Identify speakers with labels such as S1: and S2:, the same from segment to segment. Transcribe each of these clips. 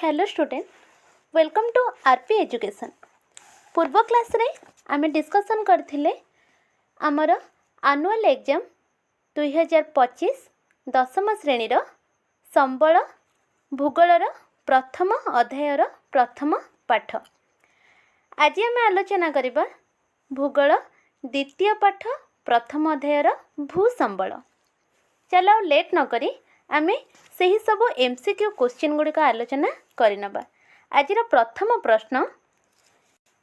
S1: Hello student, welcome to RP education. पूर्व class रे आमे डिस्कशन करथिले आमर एनुअल एग्जाम 2025 दशम श्रेणी संबल भूगोलर प्रथम अध्यायर प्रथम पाठ। आज आम आलोचना करिबा भूगोल द्वितीय पाठ प्रथम अध्यायर भूसंबल। चलो लेट न करी आमे सही सब एमसीक्यू क्वेश्चन गुड़िक आलोचना करनबा। आजिर प्रथम प्रश्न,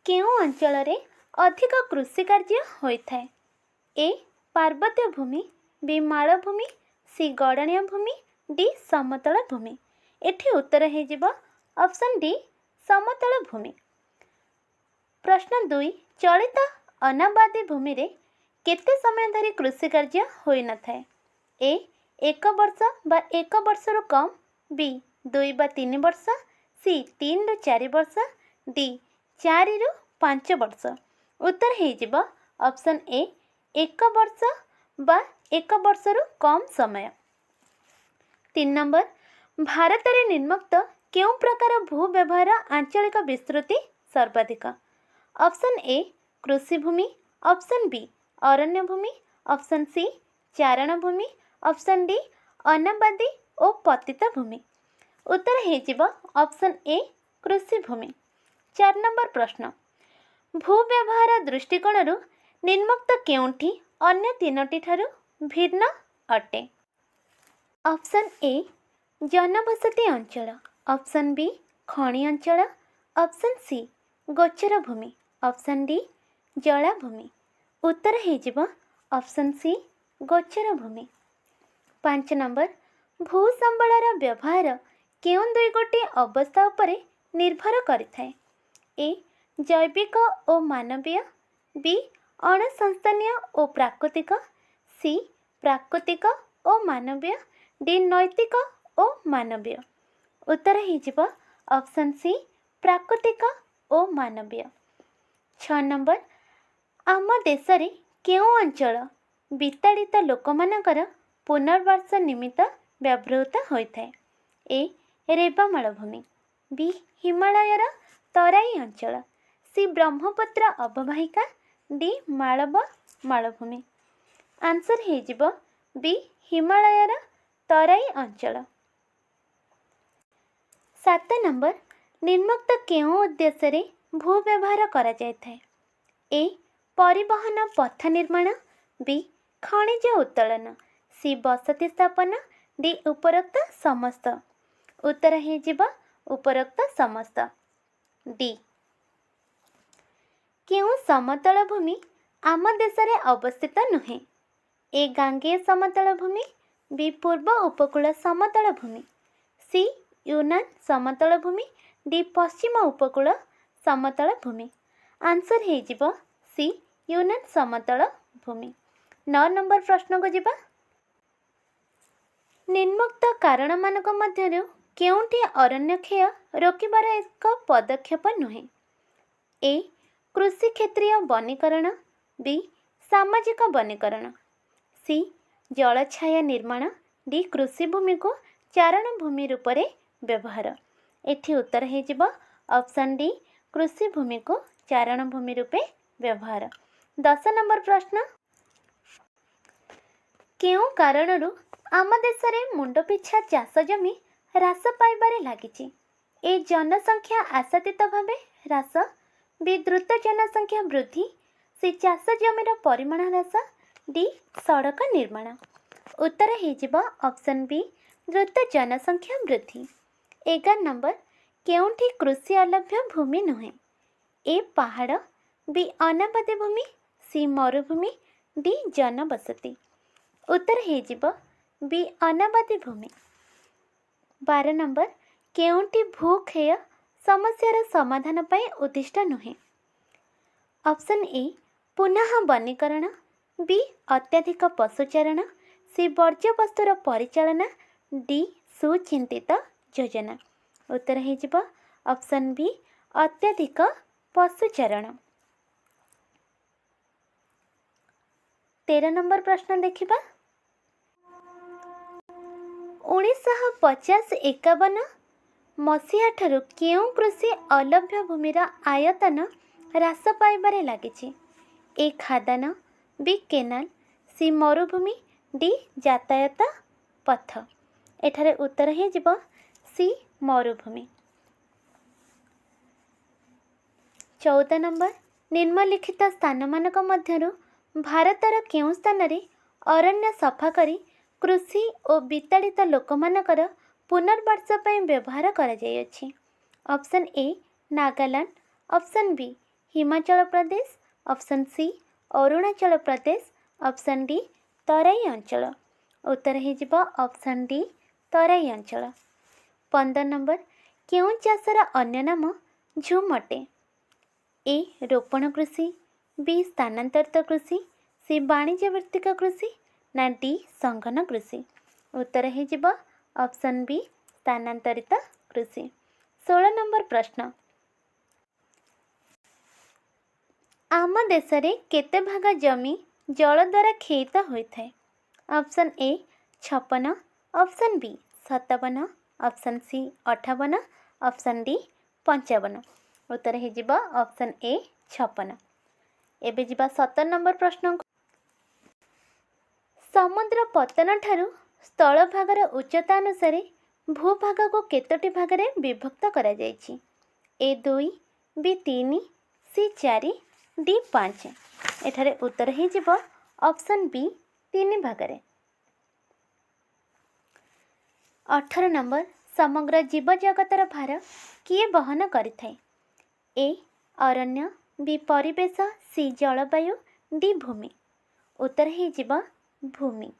S1: केउ अंचल रे अधिक कृषि कार्य होइथाय? ए पार्वत्य भूमि, बी मालभूमि, सी गड़णीय भूमि, डी समतल भूमि। एठी उत्तर हे जिवो ऑप्शन डी समतल भूमि। प्रश्न 2, चलित अनाबादी भूमि रे केते समय धरि कृषि कार्य होई न थाए? ए 1 वर्ष बा 1 वर्षरु कम, बी 2 बा 3 वर्ष, सी 3 रु 4 वर्ष, डी 4 रु 5 वर्ष। उत्तर हे जिवो ऑप्शन ए 1 वर्ष बा 1 वर्षरु कम समय। 3 नंबर, भारत रे निम्नोक्त केउ प्रकार भू व्यवहार आंचलिक विस्तृति सर्वाधिक? ऑप्शन ए कृषि भूमि, ऑप्शन बी अरण्य भूमि, ऑप्शन सी चारण भूमि, ऑप्शन डी अनाबादी और पतित भूमि। उत्तर हे जिवो ऑप्शन ए कृषि भूमि। 4 नंबर प्रश्न, भू व्यवहार दृष्टिकोण निम्नोक्त केउंठी अन्य तीनोटी ठारू भिन्न अटे? ऑप्शन ए जनबसति अंचल, ऑप्शन बी खनि अंचल, ऑप्शन सी गोचर भूमि, ऑप्शन डी जलाभूमि। उत्तर हे जिवो ऑप्शन सी गोचर भूमि। 5 नंबर, भूसंबलर व्यवहार केउं दुई गोटी अवस्था उपरे निर्भर करिथाए? ए जैविक और मानवीय, बी अणसंस्थानीय और प्राकृतिक, सी प्राकृतिक और मानवीय, डी नैतिक और मानवीय। उत्तर हे जिवो ऑप्शन सी प्राकृतिक और मानवीय। 6 नंबर, आम देश रे केउं अंचल विताड़ित लोकमानकर पुनर्वास निमित्त व्यवहृत होइथाए? ए रेबा मालभूमि, बी हिमालयर तराई अंचल, सी ब्रह्मपुत्र अववाहिका, डी मालव मालभूमि। आंसर हे जिवो बी हिमालयर तराई अंचल। 7 नंबर, निम्नोक्त केउं उद्देश्य रे भू व्यवहार करा जायथाय? ए परिवहन पथ निर्माण, बी खनिज उत्तोलन, सी बसति स्थापना, डी उपरोक्त समस्त। उत्तर हे जिवो उपरोक्त समस्त, डी। केउं समतल भूमि आम देश रे अवस्थित नुहे? ए गांगेय समतल भूमि, बी पूर्व उपकूल समतल भूमि, सी यूनान समतल भूमि, डी पश्चिम उपकूल समतल भूमि। आंसर हे जिवो सी यूनान समतल भूमि। 9 नंबर प्रश्न को जिबा। निम्नोक्त कारण मानक मध्यरु केउंठी अरण्य क्षय रोकिबार एक पदक्षेप नुहे? ए कृषि क्षेत्रीय वनीकरण, बी सामाजिक वनीकरण, सी जलछाया निर्माण, डी कृषि भूमि को चारण भूमि रूप में व्यवहार। एठी उत्तर हे जिवो ऑप्शन डी कृषि भूमि को चारण भूमि रूपे व्यवहार। 10 नंबर प्रश्न, केउं कारणरू आम देश रे मुंड पिछा चाष जमी ह्रास पाइबारे लागिछि? ए जनसंख्या आशातीत भावे ह्रास, बी द्रुत जनसंख्या वृद्धि, सी चाष जमीर परिमाण ह्रास, डी सड़क निर्माण। उत्तर हे जिवो ऑप्शन बी द्रुत जनसंख्या वृद्धि। 11 नंबर, केउंठी कृषि अलभ्य भूमि नुहे? ए पहाड़, बी अनाबादी भूमि, सी मरुभूमि, डी जनबसति। उत्तर हे जिवो बी अनाबादी भूमि। 12 नंबर, केउंठी भूक्षय समस्यार समाधान पाई उद्दिष्ट नुहे? ऑप्शन ए पुनः वनीकरण, बी अत्याधिक पशुचारण, सी वर्ज्य वस्तुर परिचालना, डी सुचिंतित योजना। उत्तर हे जिवो ऑप्शन बी अत्याधिक पशुचारण। 13 नंबर प्रश्न देखिबा। 1950-51 मसीहा ठारू केउं कृषि अलभ्य भूमिर आयतन ह्रास पाइबारे लागिछि? ए खादान, बी केनाल, सी मरुभूमि, डी यातायात पथ। एठारे उत्तर हे जिवो सी मरुभूमि। 14 नंबर, निम्नलिखित स्थानमानक मध्यरु भारतर केउं स्थानरे अरण्य सफा करी कृषि और विताड़ित लोकमानकर पुनर्वास ପାଇଁ ବ୍ୟବହାର କରାଯାଇଅଛି? Option A Nagaland, option B Himachal Pradesh, option C Arunachal Pradesh, option D Terai अंचल। उत्तर हे जिवो ऑप्शन डी तराई अंचल। 15 नंबर, केउं चाषर अन्य नाम झुम अटे? ए रोपण कृषि, बी स्थानांतरित कृषि, सी वाणिज्य भित्तिक कृषि, ना डी संघन कृषि। उत्तर हे जिवो ऑप्शन बी स्थानांतरित कृषि। 16 नंबर प्रश्न, आम देश रे केते भाग जमी जल द्वारा खेत होइथाय? Option A 56, option B 57, option C 58, option D 55। उत्तर हे जिवो ऑप्शन ए 56। एबे जिबा 17 नंबर प्रश्न को। समुद्र पतन ठारू स्थल भागर उच्चता अनुसार भूभाग को केतोटी भागरे विभक्त करा जायछि? ए 2, बी 3, सी 4, डी 5। एठारे उत्तर हे जिवो ऑप्शन बी 3 भागरे। 18 नंबर, समग्र जीव जगतर भार किए बहन करिथाय? ए अरण्य, बी परिवेश, सी जलवायु, डी भूमि। उत्तर हे जिवो भूमि।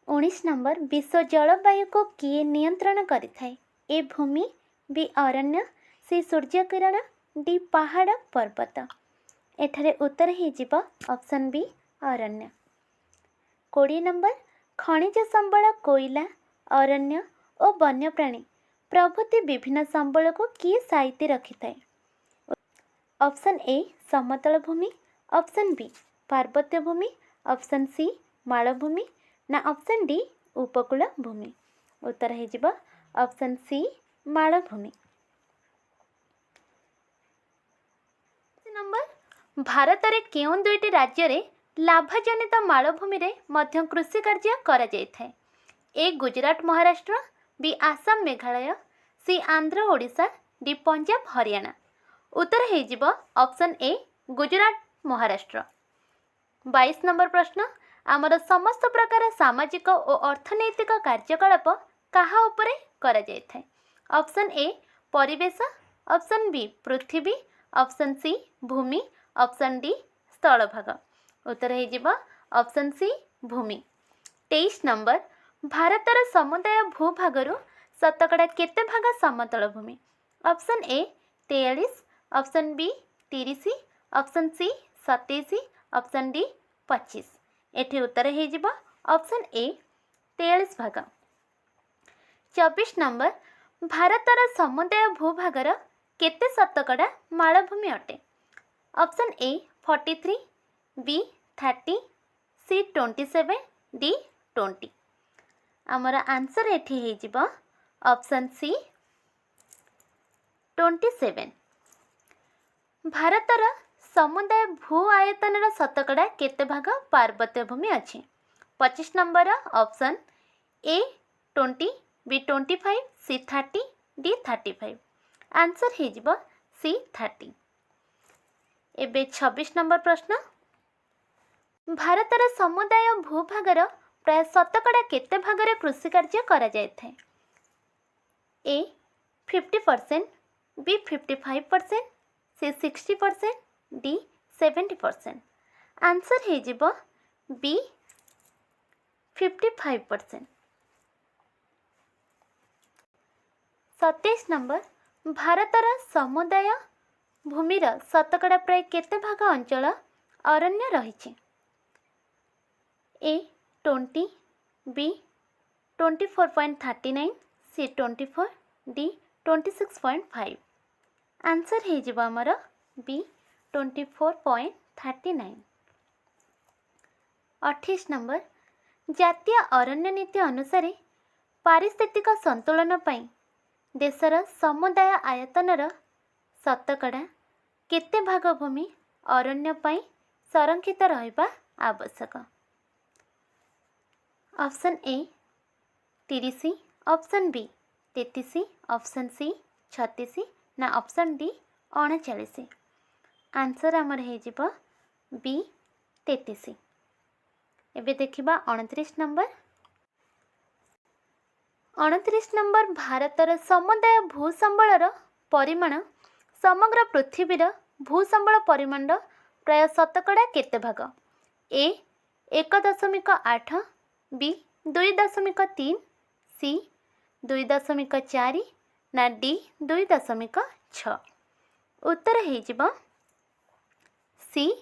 S1: 19 नंबर, विश्व जलवायु को किए नियंत्रण करिथाय? ए भूमि, बी अरण्य, सी सूर्य किरण, डी पहाड़ पर्वत। एठारे उत्तर हे जिवो ऑप्शन बी अरण्य। 20 नंबर, खनिज संबल कोयला, अरण्य और वन्यप्राणी प्रभृति विभिन्न संबल को किए साइती रखिथाय? ऑप्शन ए समतल भूमि, ऑप्शन बी पार्वत्य भूमि, ऑप्शन सी मालभूमि, ना ऑप्शन डी उपकूल भूमि। उत्तर हे जिवो ऑप्शन सी मालभूमि। नंबर, भारत रे केउं दुईटी राज्य रे लाभजनित मालभूमि रे मध्य कृषि कार्य करा जायथाय? ए गुजरात महाराष्ट्र, बी आसाम मेघालय, सी आंध्र ओडिशा, डी पंजाब हरियाणा। उत्तर हे जिवो ऑप्शन ए गुजरात महाराष्ट्र। 22 नंबर प्रश्न, आमर समस्त प्रकार सामाजिक और अर्थनैतिक कार्यकलाप कहा उपरे करा जायथाय? ऑप्शन ए परिवेश, ऑप्शन बी पृथ्वी, ऑप्शन सी भूमि, ऑप्शन डी स्थलभाग। उत्तर हे जिवो ऑप्शन सी भूमि। 23 नंबर, भारतर समुदाय भूभागरु शतकड़ा केते भाग समतल भूमि? Option A 43, option B 30, option C 27, option D 25। एठी उत्तर हे जिवो ऑप्शन ए 43 भाग। 24 नंबर, भारतर समुदाय भूभागर केते शतकड़ा मालभूमि अटे? Option A 43, B 30, C 27, D 20। आमर आंसर एठी हे जिवो ऑप्शन सी 27। भारतर समुदाय भू आयतन शतकड़ा केते भाग पार्वत्य भूमि अच्छी? 25 number option A 20, B 25, C 30, D 35। Answer हे जिवो सी 30। एबे 26 नंबर प्रश्न, भारतर समुदाय भूभागर प्राय शतकड़ा केते भागरे कृषि कार्य करा जायथाय? ए 50%, बी 55%, सी 60%, डी 70%। आंसर हे जिवो बी 55%। 27 नंबर, भारतर समुदाय भूमिर शतकड़ा प्राय केते भाग अंचल अरण्य रही? ए 20, बी 24.39, सी 24, डी 26.5। आंसर हे जिवो हमर बी 24.39। 28 नंबर, जातीय अरण्य नीति अनुसार पारिस्थितिक संतुलन पाई देशर समुदाय आयतनर शतकड़ा केते भाग भूमि अरण्य पई संरक्षित रहिबा आवश्यक। Option A 30, option B 33, option C 36 ना ऑप्शन डी 39। आंसर आमर हो बी 33। एबे देखिबा 29 नंबर। 29 नंबर भारतर समुदाय भूसंबलर परिमाण समग्र पृथ्वीर भूसंबल परिमाण प्राय शतकड़ा केते भाग? ए 1.8, बी 2.3, सी 2.4 ना डी 2.6। उत्तर हो सी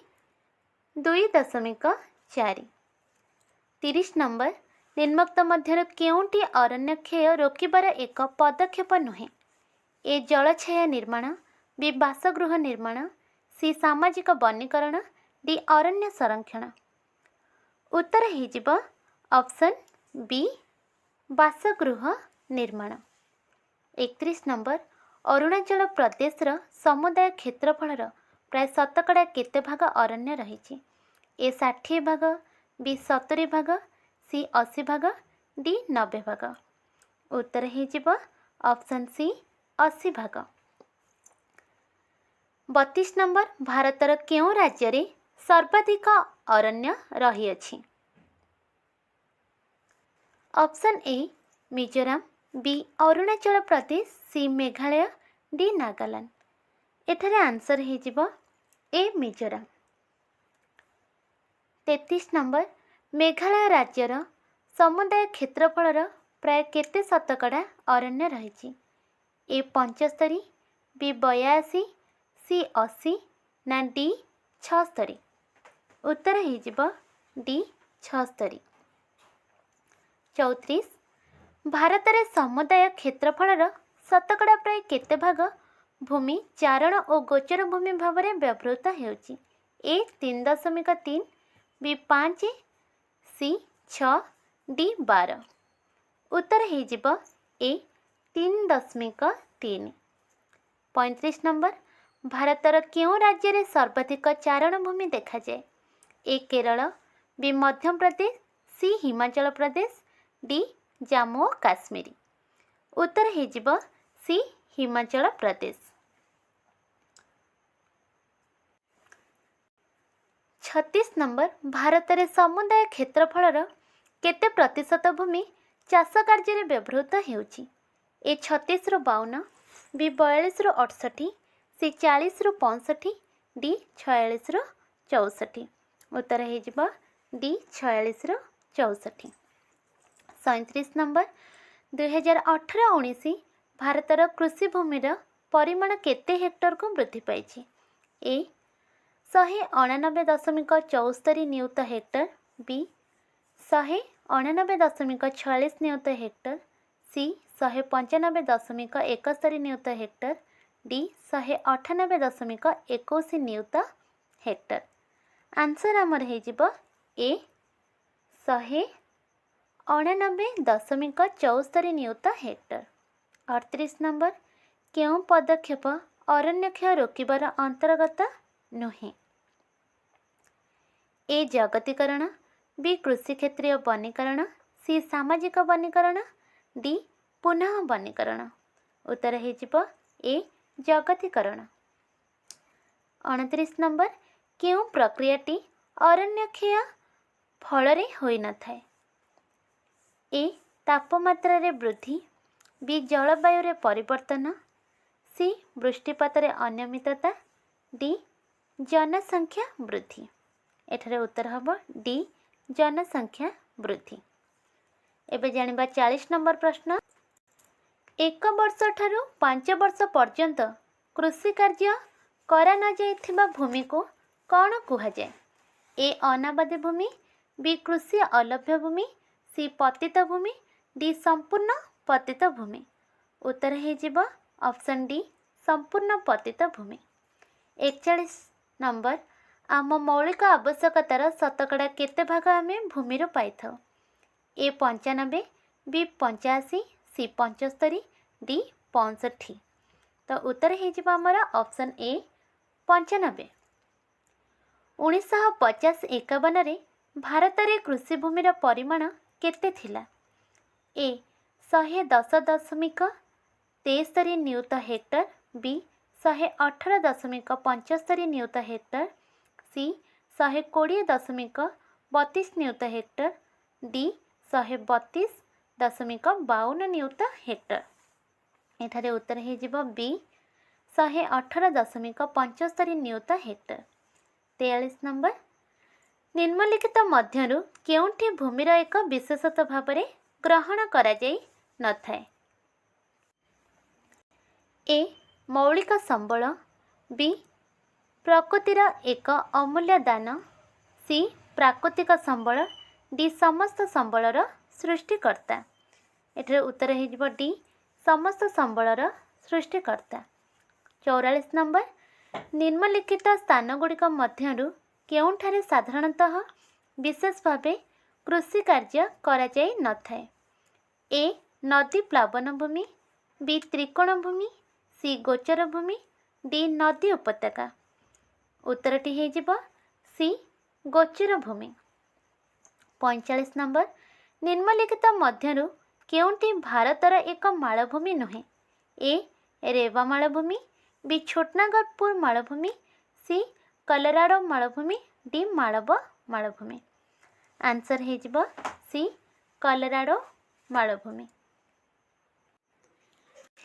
S1: 2.4। 30 नंबर निम्नोक्त मध्य केउंटी अरण्य क्षय रोकिबार एक पदक्षेप नुहे? ए जलछाया निर्माण, बी बासगृह निर्माण, सी सामाजिक वनीकरण, डी अरण्य संरक्षण। उत्तर हो ऑप्शन बी बासगृह निर्माण। 31 नंबर अरुणाचल प्रदेशर समुदाय क्षेत्रफलर प्राय शतकड़ा केते भाग अरण्य रही? ए 60 भाग, बी 70 भाग, सी 80 भाग, डी 90 भाग। उत्तर हो ऑप्शन सी 80 भाग। 32 नंबर भारतर केउं राज्य रे सर्वाधिक अरण्य रही अछि? Option A Mizoram, B Arunachal Pradesh, C Meghalaya, D Nagaland. एठारे आंसर हो ए मिजोराम। 33 नंबर मेघालय राज्यर समुदाय क्षेत्रफलर प्राय केते शतकड़ा अरण्य रही? ए 75, बी 82, सी 80 ना डी 76। उत्तर हो डी 76। 34 भारतर समुदाय क्षेत्रफलर शतकड़ा प्राय केते भाग भूमि चारण और गोचर भूमि भाव में व्यवहृत होउची? ए 3.3, बी 5, सी 6, डी 12। उत्तर हो ए 3.3। 35 नंबर भारतर केउं राज्य रे सर्वाधिक चारण भूमि देखा जाए? ए केरल, बी मध्य प्रदेश, सी हिमाचल प्रदेश, डी जम्मू और काश्मीर। उत्तर हो सी हिमाचल प्रदेश। 36 नंबर भारतर समुदाय क्षेत्रफलर केते प्रतिशत भूमि चाष कार्य व्यवहृत होउची? ए 36 रु 52, बी 42 रु 68, सी 40 रु 65, डी 46 रु 64। उत्तर हो डी 46 रु 64। 37 नंबर 2018-19 भारतर कृषि भूमिर परिमाण केते हेक्टर को वृद्धि पाई? ए 189.74 नियुत हेक्टर, बी 189.46 नियुत हेक्टर, सी 195.71 नियुत हेक्टर, डी 198.21 नियुत हेक्टर। आंसर आमर हो ए 189.74 नियुत हेक्टर। 38 नंबर केउं पदक्षेप अरण्य क्षय रोकिबार अंतर्गत नुहे? ए जगतीकरण, बी कृषि क्षेत्रीय वनीकरण, सी सामाजिक वनीकरण, डी पुनः वनीकरण। उत्तर हो ए जगतीकरण। 29 नंबर केउं प्रक्रियाटी अरण्य क्षय फलरे होई न थाए? ए तापमात्रा रे वृद्धि, बी जलवायु रे परिवर्तन, सी वृष्टिपात रे अनियमितता, डी जनसंख्या वृद्धि। एठारे उत्तर हम डी जनसंख्या वृद्धि। एबे जानिबा 40 नंबर प्रश्न। 1 वर्ष ठारू 5 वर्ष पर्यंत कृषि कार्य करा न जाइथिबा भूमि को कौन कुहा जाए? ए अनाबादी भूमि, बी कृषि अलभ्य भूमि, सी पतित भूमि, डी संपूर्ण पतित भूमि। उत्तर हो ऑप्शन डी संपूर्ण पतित भूमि। 41 नंबर आम मौलिक आवश्यकतार शतकड़ा केते भाग आमे भूमिर पाई ए 95, बी 85, सी 75, डी 65। तो उत्तर होमर ऑप्शन ए 95। 1950-51 भारत में कृषिभूमिर परिमाण केते थिला? ए 110.73 नियुत हेक्टर, बी 118.75 नियुत हेक्टर, सी 120.32 नियुत हेक्टर, डी 132.52 नियुत हेक्टर। एठारे उत्तर हो बी 118.75 नियुत हेक्टर। 43 नंबर, निम्नलिखित मध्यरु केउंठी भूमिर एक विशेषता भाव में ग्रहण करा जाई नथाय? ए मौलिक संबल, बी प्रकृतिर एक अमूल्य दान, सी प्राकृतिक संबल, डी समस्त संबलर सृष्टिकर्ता। एठारे उत्तर हो डी समस्त संबलर सृष्टिकर्ता। 44 नंबर, निम्नलिखित स्थानगुड़िक मध्यरु केउंठारे साधारणतः विशेष भावे कृषि कार्य करा जाई नथाय? ए नदी प्लावन भूमि, बी त्रिकोण भूमि, सी गोचर भूमि, डी नदी उपत्यका। उत्तरटी हो सी गोचर भूमि। 45 नंबर, निम्नलिखित मध्यरु केउंटी भारतर एक मालभूमि नुहे? ए रेवा मालभूमि, बी छोटनागपुर मालभूमि, सी कलोराडो मालभूमि, डी मालव मालभूमि। आंसर हो सी कलोराडो मालभूमि।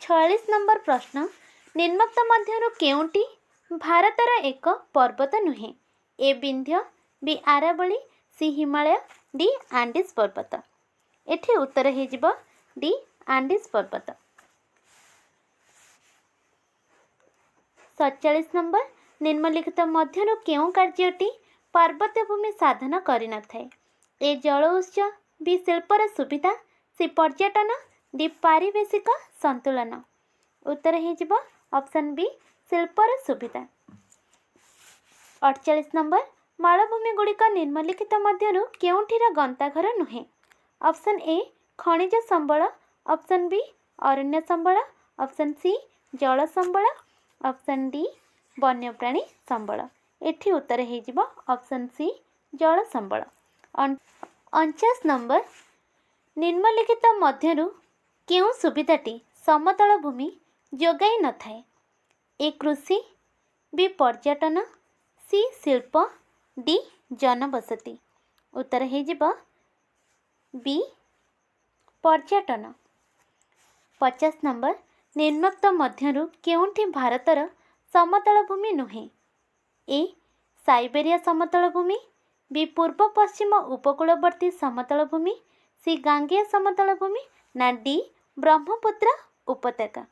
S1: 46 नंबर प्रश्न, निम्नलिखित मध्यरु केउंटी भारतर एक पर्वत नुहे? ए विंध्य, बी आरावली, सी हिमालय, डी आंडीज पर्वत। एठी उत्तर हो डी आंडीज पर्वत। 47 नंबर, निम्नलिखित मध्यरु केउं कार्यटी पार्वत्य भूमि साधन करि नथाय? ए जल उत्स, बी शिल्पर सुविधा, सी पर्यटन, डी पारिवेशिक संतुलन। उत्तर हो ऑप्शन बी शिल्पर सुविधा। 48 नंबर, मालभूमि गुड़िक निम्नलिखित मध्यरु केउंठीर गंताघर नुहे? ऑप्शन ए खनिज संबल, ऑप्शन बी अरण्य संबल, ऑप्शन सी जल संबल, ऑप्शन डी वन्यप्राणी संबल। एठी उत्तर हो ऑप्शन सी जल संबल। 49 नंबर, निम्नलिखित मध्यरु केउं सुविधाटी समतल भूमि जोगाई नथाय? ए कृषि, बी पर्यटन, सी शिल्प, डी जनबसति। उत्तर हो बी पर्यटन। 50 नंबर, निम्नलिखित मध्यरु केउंठी भारतर समतल भूमि नुहे? ए साइबेरिया समतल भूमि, बी पूर्व पश्चिम उपकूलवर्ती समतल भूमि, सी गांगेय समतल भूमि, ना डी ब्रह्मपुत्र उपत्यका।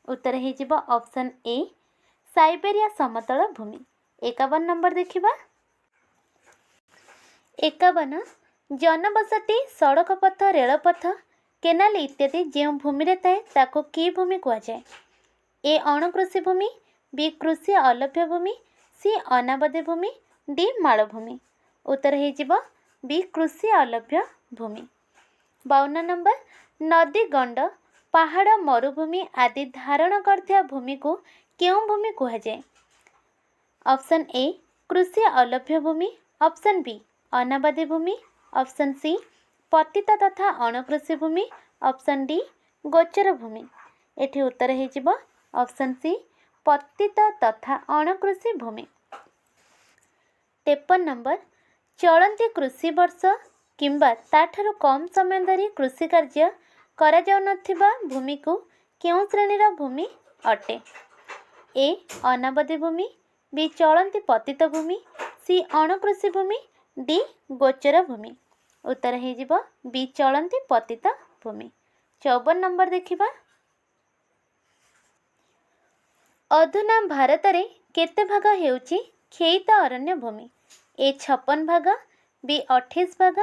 S1: उत्तर हो ऑप्शन ए साइबेरिया समतल भूमि। 51 नंबर देखिबा। 51, जनबसति सड़क पथ, रेलपथ, केनाल इत्यादि जो भूमि थाए ताको कि भूमि कह जाए? ए अणुकृषि भूमि, बी कृषि अलभ्य भूमि, सी अनाबादी भूमि, डी मालभूमि। उत्तर हो बी कृषि अलभ्य भूमि। 52 नंबर, नदी गंड, पहाड़, मरुभूमि आदि धारण करथिया भूमि को केउं भूमि कह जाए? ऑप्शन ए कृषि अलभ्य भूमि, ऑप्शन बी अनाबादी भूमि, ऑप्शन सी पतित तथा अणुकृषि भूमि, ऑप्शन डी गोचर भूमि। एठी उत्तर हो ऑप्शन सी पतित तथा अणुकृषि भूमि। 53 नंबर, चलती कृषि वर्ष किंबा ताठारु कम समय धरी कृषि कार्य करा जाउ नथिबा भूमि को केउं श्रेणीर भूमि अटे? ए अनाबादी भूमि, बी चलती पतित भूमि, सी अणुकृषि भूमि, डी गोचर भूमि। उत्तर हो बी चलती पतित भूमि। 54 नंबर देखिबा। अधुना भारत रे केते भाग हेउची खेत अरण्य भूमि? ए 56 भाग, बी 28 भाग,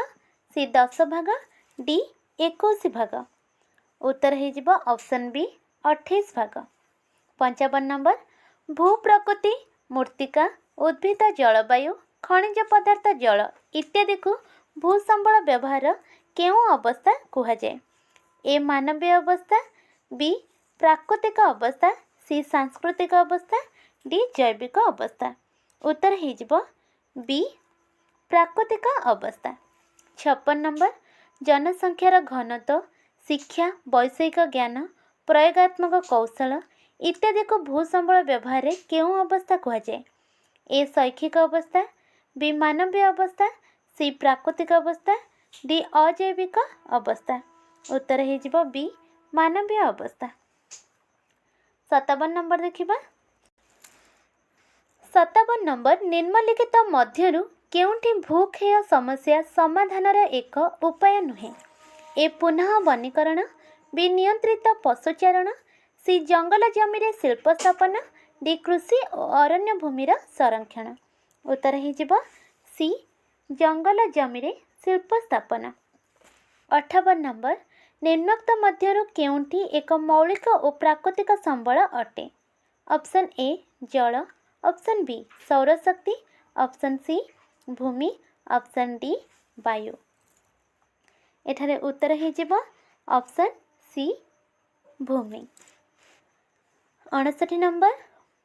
S1: सी 10 भाग, डी 21 भाग। उत्तर हो ऑप्शन बी 28 भाग। 55 नंबर, भू प्रकृति, मूर्तिका, उद्भिद, जलवायु, खनिज पदार्थ, जल इत्यादि को भूसंबल व्यवहार केउं अवस्था कह जाए? ए मानवीय अवस्था, बी प्राकृतिक अवस्था, सी सांस्कृतिक अवस्था, डी जैविक अवस्था। उत्तर हो बी प्राकृतिक अवस्था। 56 नंबर जनसंख्यार घनत्व, शिक्षा, वैषयिक ज्ञान, प्रयोगात्मक कौशल इत्यादि को भूसंबल व्यवहार में केउं अवस्था कहुए? ए शैक्षिक अवस्था, बी मानवीय अवस्था, सी प्राकृतिक अवस्था, डी अजैविक अवस्था। उत्तर हो बी मानवीय अवस्था। 57 नंबर देखिबा। 57 नंबर निम्नलिखित मध्यरु केउंठी भूक्षय समस्या समाधानर एक उपाय नुहे? ए पुनः वनीकरण, बी नियंत्रित पशुचारण, सी जंगल जमी शिल्प स्थापना, डी कृषि और अरण्य भूमिर संरक्षण। उत्तर हो सी जंगल जमी शिल्प स्थापना। 58 नंबर निम्नोक्त मध्यरु केउंठी एक मौलिक और प्राकृतिक संबल अटे? ऑप्शन ए जल, ऑप्शन बी सौरशक्ति, ऑप्शन सी भूमि, ऑप्शन डी वायु। एठारे उत्तर हो ऑप्शन सी भूमि। 59 नंबर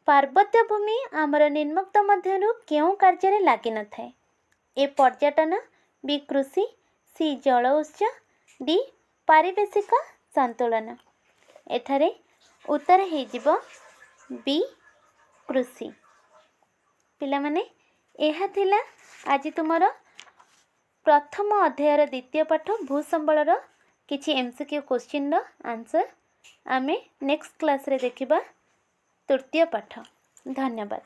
S1: पार्वत्य भूमि आमर निम्नोक्त मध्यरु केउं कार्य लगी न थाए? ए पर्यटन, बी कृषि, सी जल उत्स, डी पारिवेशिक संतुलन। एठारे उत्तर हो बी कृषि। पिला माने एहा थिला आज तुमर प्रथम अध्यायर द्वितीय पाठ भूसंबलर किछि एमसीक्यू क्वेश्चन रो आंसर आमे नेक्स्ट क्लास रे देखिबा तृतीय पाठ। धन्यवाद।